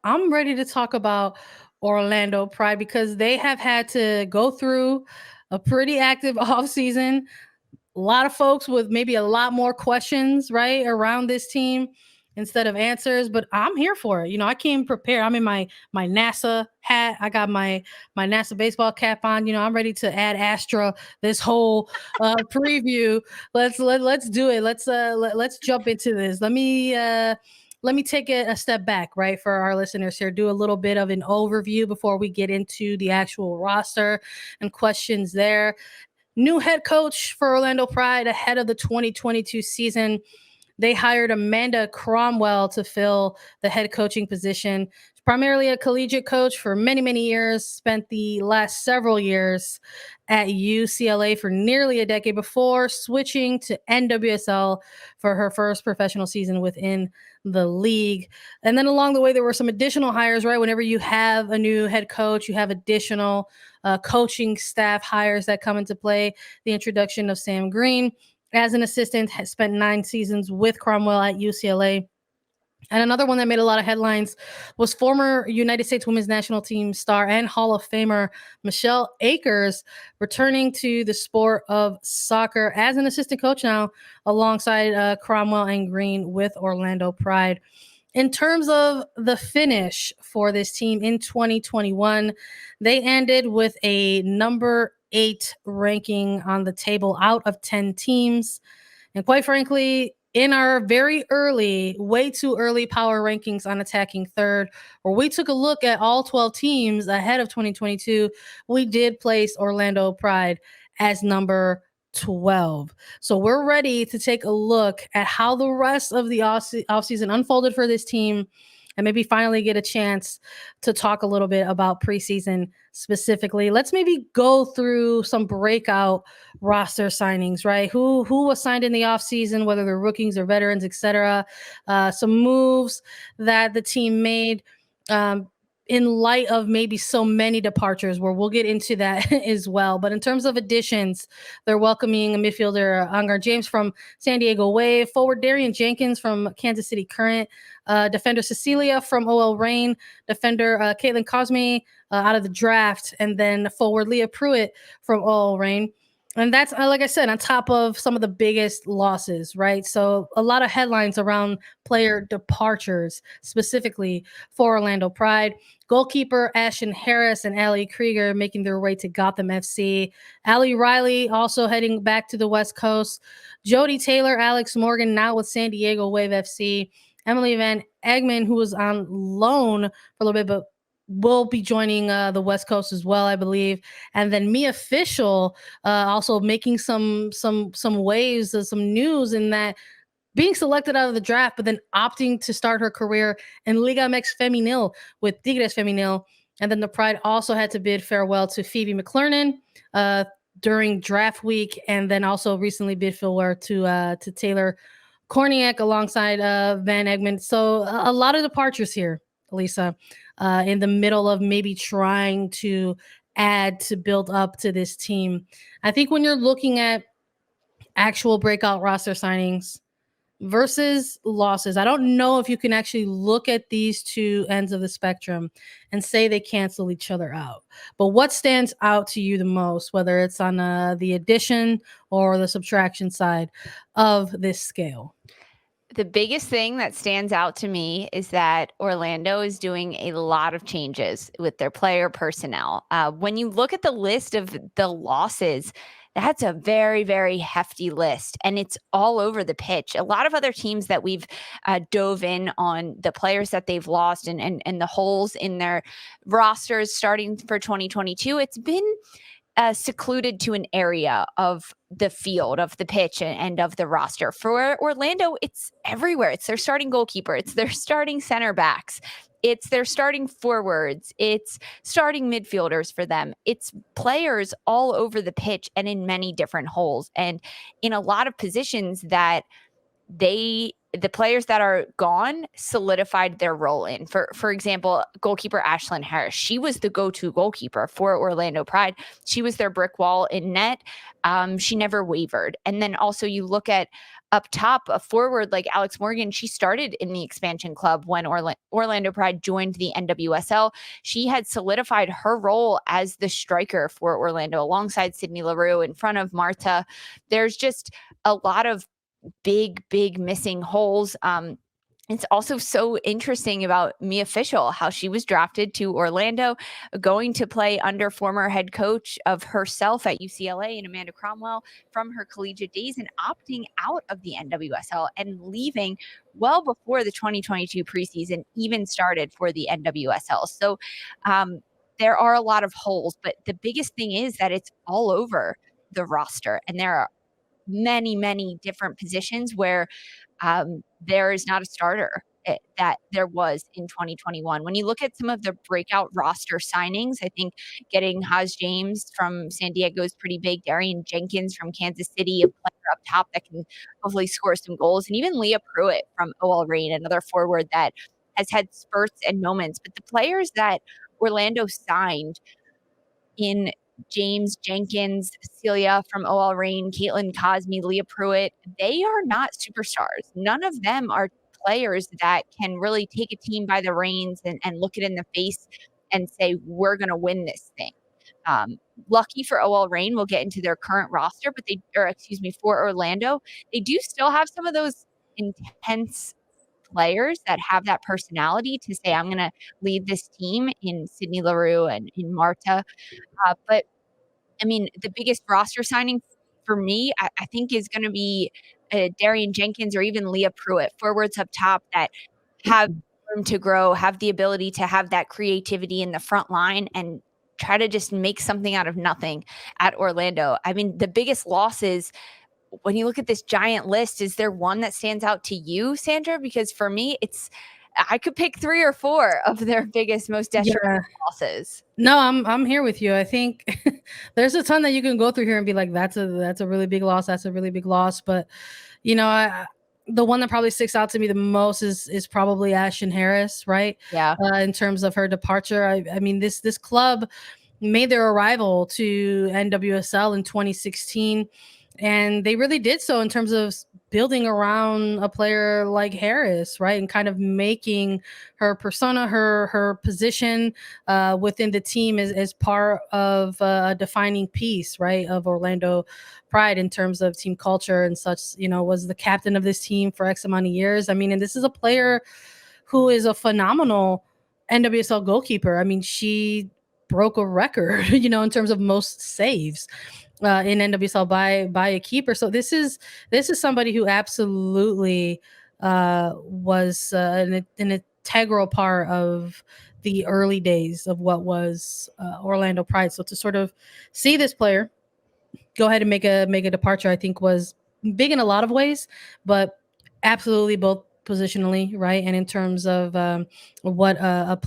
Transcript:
I'm ready to talk about Orlando Pride because they have had to go through a pretty active offseason. A lot of folks with maybe a lot more questions, right, around this team instead of answers, but I'm here for it. I came prepared. I'm in my NASA hat. I got my NASA baseball cap on. I'm ready to add Astra this whole preview. Let's do it. Let's jump into this. Let me take it a step back, right, for our listeners here. Do a little bit of an overview before we get into the actual roster and questions there. New head coach for Orlando Pride ahead of the 2022 season. They hired Amanda Cromwell to fill the head coaching position. She's primarily a collegiate coach for many, many years, spent the last several years at UCLA for nearly a decade before switching to NWSL for her first professional season within the league. And then along the way, there were some additional hires, right? Whenever you have a new head coach, you have additional coaching staff hires that come into play. The introduction of Sam Green as an assistant, has spent 9 seasons with Cromwell at UCLA. And another one that made a lot of headlines was former United States women's national team star and Hall of Famer Michelle Akers returning to the sport of soccer as an assistant coach now alongside Cromwell and Green with Orlando Pride. In terms of the finish for this team in 2021, they ended with a number 8 ranking on the table out of 10 teams. And quite frankly, in our very early, way too early power rankings on Attacking Third, where we took a look at all 12 teams ahead of 2022, we did place Orlando Pride as number 12. So we're ready to take a look at how the rest of the offseason unfolded for this team and maybe finally get a chance to talk a little bit about preseason specifically. Let's maybe go through some breakout roster signings, right? Who was signed in the offseason, whether they're rookies or veterans, etc. Some moves that the team made. In light of maybe so many departures, where we'll get into that as well. But in terms of additions, they're welcoming a midfielder, Angar James from San Diego Wave, forward Darian Jenkins from Kansas City Current, defender Cecilia from OL Reign, defender Caitlin Cosme out of the draft, and then forward Leah Pruitt from OL Reign. And that's, like I said, on top of some of the biggest losses, right? So a lot of headlines around player departures, specifically for Orlando Pride. Goalkeeper Ashlyn Harris and Krieger making their way to Gotham FC. Allie Riley also heading back to the West Coast. Jody Taylor, Alex Morgan now with San Diego Wave FC. Emily Van Egmond, who was on loan for a little bit, but will be joining the West Coast as well, I believe. And then Mia Fischel also making some waves, some news in that being selected out of the draft, but then opting to start her career in Liga MX Femenil with Tigres Femenil. And then the Pride also had to bid farewell to Phoebe McClernon during draft week, and then also recently bid farewell to Taylor Korniak alongside Van Egmond. So a lot of departures here, Lisa, in the middle of maybe trying to add to build up to this team. I think when you're looking at actual breakout roster signings versus losses, I don't know if you can actually look at these two ends of the spectrum and say they cancel each other out. But what stands out to you the most, whether it's on the addition or the subtraction side of this scale? The biggest thing that stands out to me is that Orlando is doing a lot of changes with their player personnel. When you look at the list of the losses, that's a very, very hefty list, and it's all over the pitch. A lot of other teams that we've dove in on the players that they've lost and the holes in their rosters starting for 2022, it's been secluded to an area of the field, of the pitch, and of the roster. For Orlando, it's everywhere. It's their starting goalkeeper. It's their starting center backs. It's their starting forwards. It's starting midfielders for them. It's players all over the pitch and in many different holes and in a lot of positions that they the players that are gone solidified their role in. For example, goalkeeper Ashlyn Harris, she was the go-to goalkeeper for Orlando Pride. She was their brick wall in net. She never wavered. And then also you look at up top, a forward like Alex Morgan, she started in the expansion club when Orlando Pride joined the NWSL. She had solidified her role as the striker for Orlando alongside Sydney Leroux in front of Marta. There's just a lot of big missing holes. It's also so interesting about Mia Fischel, how she was drafted to Orlando, going to play under former head coach of herself at UCLA and Amanda Cromwell from her collegiate days, and opting out of the NWSL and leaving well before the 2022 preseason even started for the NWSL. So there are a lot of holes, but the biggest thing is that it's all over the roster, and there are many different positions where there is not a starter that there was in 2021. When you look at some of the breakout roster signings, I think getting Haz James from San Diego is pretty big. Darian Jenkins from Kansas City, a player up top that can hopefully score some goals. And even Leah Pruitt from OL Reign, another forward that has had spurts and moments. But the players that Orlando signed in James Jenkins, Celia from OL Reign, Caitlin Cosme, Leah Pruitt, they are not superstars. None of them are players that can really take a team by the reins and look it in the face and say, we're going to win this thing. Lucky for OL Reign, we'll get into their current roster, but for Orlando, they do still have some of those intense players that have that personality to say, I'm going to lead this team in Sydney Leroux and in Marta. But I mean, the biggest roster signing for me, I think, is going to be Darian Jenkins or even Leah Pruitt, forwards up top that have room to grow, have the ability to have that creativity in the front line and try to just make something out of nothing at Orlando. I mean, the biggest losses, when you look at this giant list, is there one that stands out to you, Sandra? Because for me, I could pick 3 or 4 of their biggest, most detrimental losses. No, I'm here with you. I think there's a ton that you can go through here and be like, that's a really big loss. That's a really big loss. But the one that probably sticks out to me the most is probably Ashlyn Harris, right? Yeah. In terms of her departure, I mean, this club made their arrival to NWSL in 2016. And they really did so in terms of building around a player like Harris, right? And kind of making her persona, her position within the team as part of a defining piece, right, of Orlando Pride in terms of team culture and such. Was the captain of this team for X amount of years. I mean, and this is a player who is a phenomenal NWSL goalkeeper. I mean, she broke a record, in terms of most saves in NWSL by a keeper. So this is somebody who absolutely was an integral part of the early days of what was Orlando Pride. So to sort of see this player go ahead and make a departure, I think was big in a lot of ways, but absolutely both positionally, right, and in terms of what a player